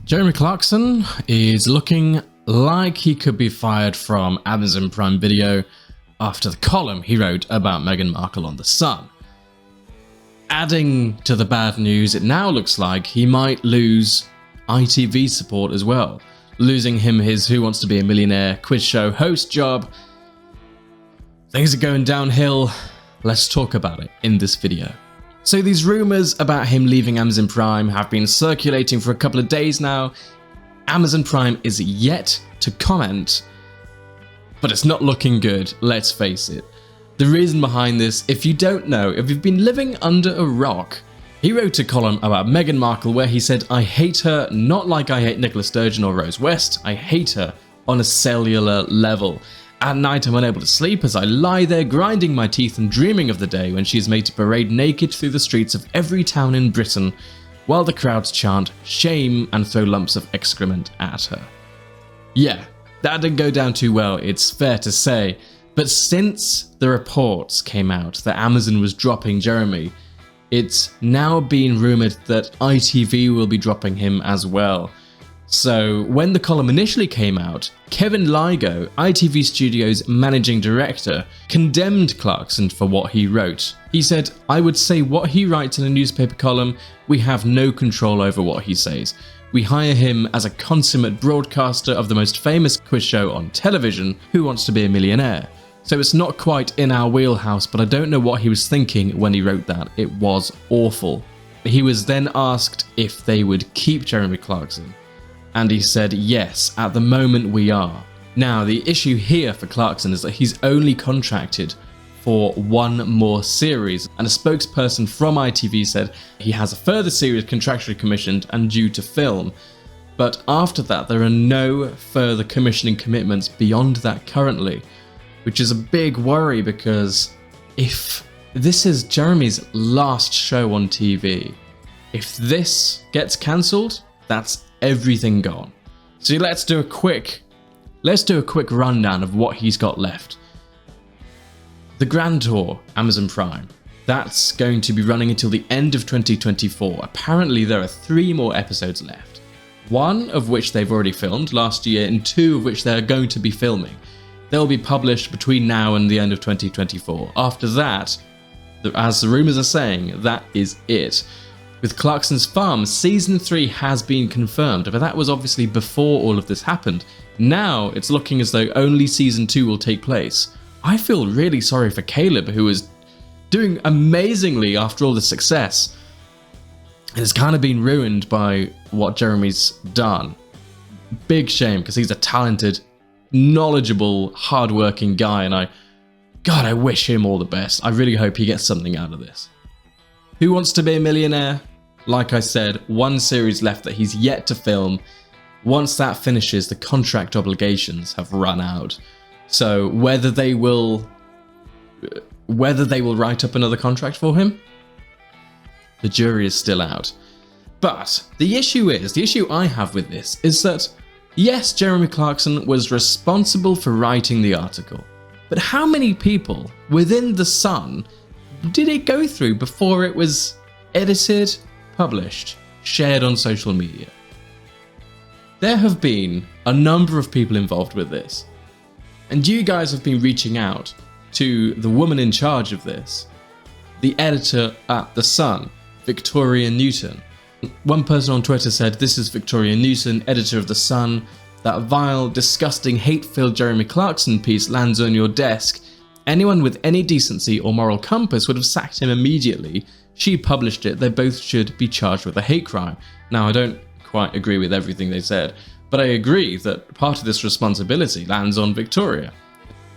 Jeremy Clarkson is looking like he could be fired from Amazon Prime Video after the column he wrote about Meghan Markle on The Sun. Adding to the bad news, it now looks like he might lose ITV support as well, losing him his Who Wants to Be a Millionaire quiz show host job. Things are going downhill. Let's talk about it in this video. So these rumours about him leaving Amazon Prime have been circulating for a couple of days now. Amazon Prime is yet to comment, but it's not looking good, let's face it. The reason behind this, if you don't know, if you've been living under a rock, he wrote a column about Meghan Markle where he said, "I hate her not like I hate Nicola Sturgeon or Rose West, I hate her on a cellular level. At night I'm unable to sleep as I lie there grinding my teeth and dreaming of the day when she is made to parade naked through the streets of every town in Britain while the crowds chant shame and throw lumps of excrement at her." Yeah, that didn't go down too well, it's fair to say, but since the reports came out that Amazon was dropping Jeremy, it's now been rumoured that ITV will be dropping him as well. So when the column initially came out, Kevin Lygo, ITV Studios managing director, condemned Clarkson for what he wrote. He said, "I would say what he writes in a newspaper column, we have no control over what he says. We hire him as a consummate broadcaster of the most famous quiz show on television, Who Wants to Be a Millionaire. So it's not quite in our wheelhouse, but I don't know what he was thinking when he wrote that. It was awful." He was then asked if they would keep Jeremy Clarkson, and he said, "Yes, at the moment we are." Now, the issue here for Clarkson is that he's only contracted for one more series, and a spokesperson from ITV said he has a further series contractually commissioned and due to film. But after that, there are no further commissioning commitments beyond that currently, which is a big worry because if this is Jeremy's last show on TV, if this gets cancelled, that's everything gone. So let's do a quick rundown of what he's got left. The Grand Tour, Amazon Prime, that's going to be running until the end of 2024. Apparently there are 3 more episodes left, 1 of which they've already filmed last year and 2 of which they're going to be filming. They'll be published between now and the end of 2024. After that, as the rumours are saying, that is it. With Clarkson's Farm, Season 3 has been confirmed, but that was obviously before all of this happened. Now it's looking as though only Season 2 will take place. I feel really sorry for Caleb, who is doing amazingly after all the success. And it's kind of been ruined by what Jeremy's done. Big shame, because he's a talented, knowledgeable, hard-working guy, and I wish him all the best. I really hope he gets something out of this. Who Wants to Be a Millionaire? Like I said, 1 series left that he's yet to film. Once that finishes, the contract obligations have run out. So whether they will write up another contract for him, the jury is still out. But the issue I have with this is that, yes, Jeremy Clarkson was responsible for writing the article, but how many people within The Sun did it go through before it was edited, published, shared on social media? There have been a number of people involved with this, and you guys have been reaching out to the woman in charge of this, the editor at The Sun, Victoria Newton. One person on Twitter said, "This is Victoria Newton, editor of The Sun. That vile, disgusting, hate-filled Jeremy Clarkson piece lands on your desk. Anyone with any decency or moral compass would have sacked him immediately. She published it. They both should be charged with a hate crime." Now, I don't quite agree with everything they said, but I agree that part of this responsibility lands on Victoria.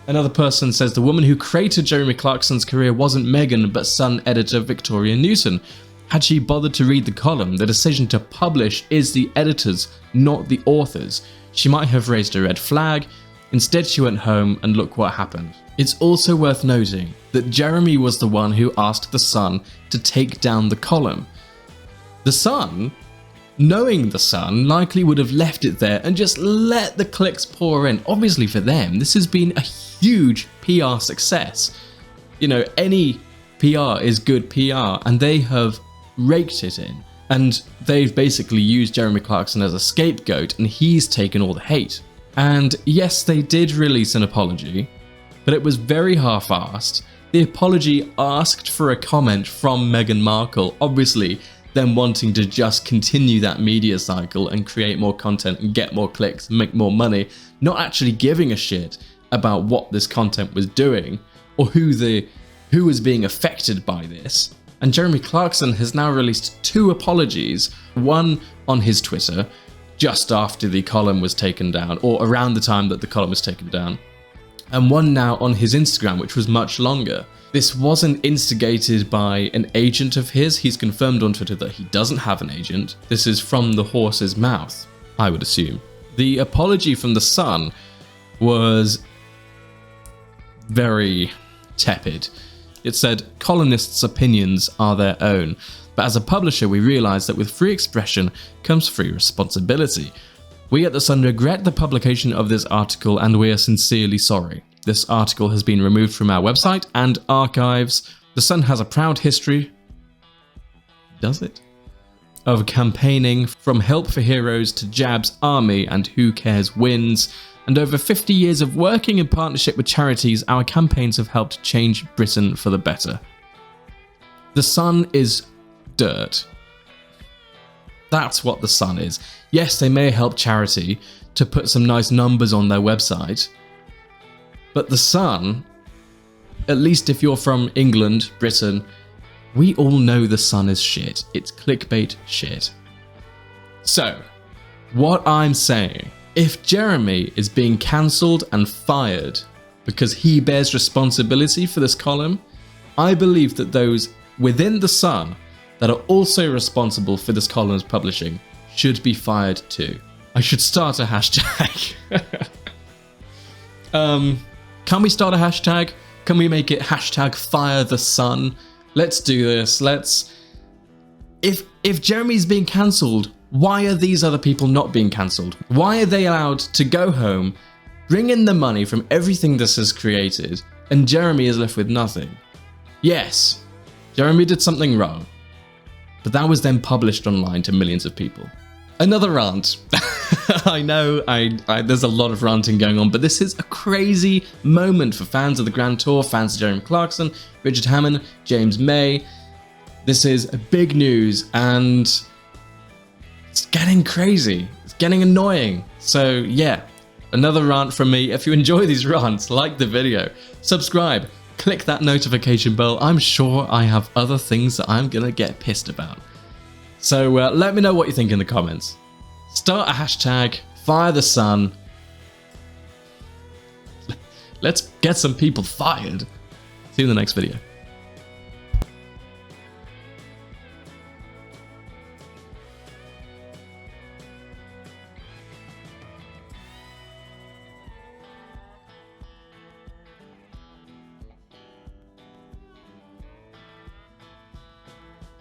Another person says the woman who created Jeremy Clarkson's career wasn't Meghan, but Sun editor Victoria Newton. Had she bothered to read the column, the decision to publish is the editor's, not the author's. She might have raised a red flag. Instead, she went home and look what happened. It's also worth noting that Jeremy was the one who asked The Sun to take down the column. The Sun, knowing The Sun, likely would have left it there and just let the clicks pour in. Obviously for them, this has been a huge PR success. You know, any PR is good PR, and they have raked it in. And they've basically used Jeremy Clarkson as a scapegoat, and he's taken all the hate. And yes, they did release an apology, but it was very half-assed. The apology asked for a comment from Meghan Markle, obviously them wanting to just continue that media cycle and create more content and get more clicks and make more money, not actually giving a shit about what this content was doing or who was being affected by this. And Jeremy Clarkson has now released 2 apologies, one on his Twitter just after the column was taken down, or around the time that the column was taken down, and one now on his Instagram, which was much longer. This wasn't instigated by an agent of his. He's confirmed on Twitter that he doesn't have an agent. This is from the horse's mouth, I would assume. The apology from The Sun was very tepid. It said, columnists' opinions are their own, but as a publisher we realise that with free expression comes free responsibility. We at The Sun regret the publication of this article and we are sincerely sorry. This article has been removed from our website and archives. The Sun has a proud history, does it? Of campaigning from Help for Heroes to Jab's Army and Who Cares Wins. And over 50 years of working in partnership with charities, our campaigns have helped change Britain for the better. The Sun is dirt. That's what The Sun is. Yes, they may help charity to put some nice numbers on their website, but The Sun, at least if you're from England, Britain, we all know The Sun is shit. It's clickbait shit. So, what I'm saying, if Jeremy is being cancelled and fired because he bears responsibility for this column, I believe that those within The Sun that are also responsible for this column's publishing should be fired too. I should start a hashtag. Can we start a hashtag? Can we make it hashtag fire the sun? Let's do this. If Jeremy's being cancelled, why are these other people not being cancelled? Why are they allowed to go home, bring in the money from everything this has created, and Jeremy is left with nothing? Yes, Jeremy did something wrong, but that was then published online to millions of people. Another rant. I know there's a lot of ranting going on, but this is a crazy moment for fans of the Grand Tour, fans of Jeremy Clarkson, Richard Hammond, James May. This is big news and it's getting crazy. It's getting annoying. So yeah, another rant from me. If you enjoy these rants, like the video, subscribe, click that notification bell. I'm sure I have other things that I'm gonna get pissed about. So let me know what you think in the comments. Start a hashtag, fire the sun. Let's get some people fired. See you in the next video.